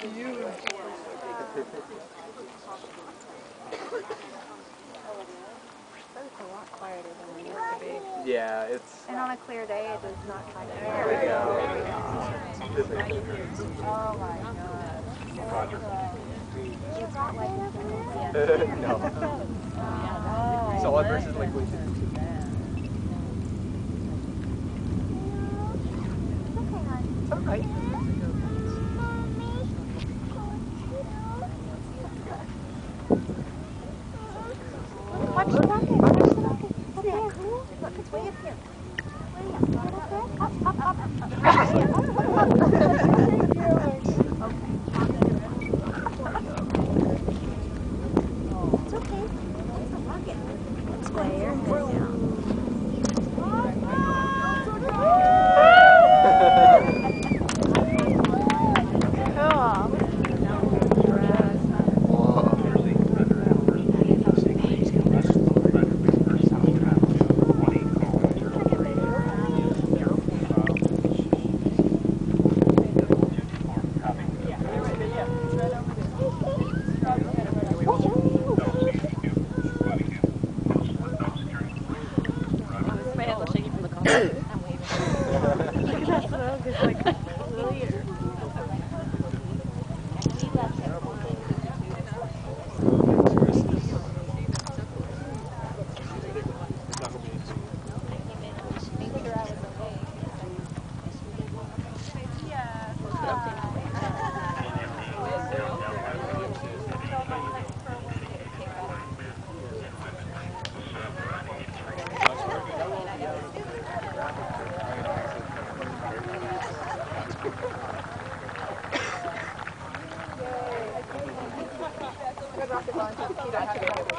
It's a lot quieter than it used to be. Yeah, it's... And on a clear day, it does not kind of... There we go. Oh my god. It's not like No. Solid versus liquid. It's okay. Watch the bucket. Watch the bucket. Up there. Look, it's way up here. Way up. Up, up, up. It's okay. It's a bucket. It's way your head down. My hands are shaking from the coffee. I'm waving. That's smoke is like clear. Good rocket launcher.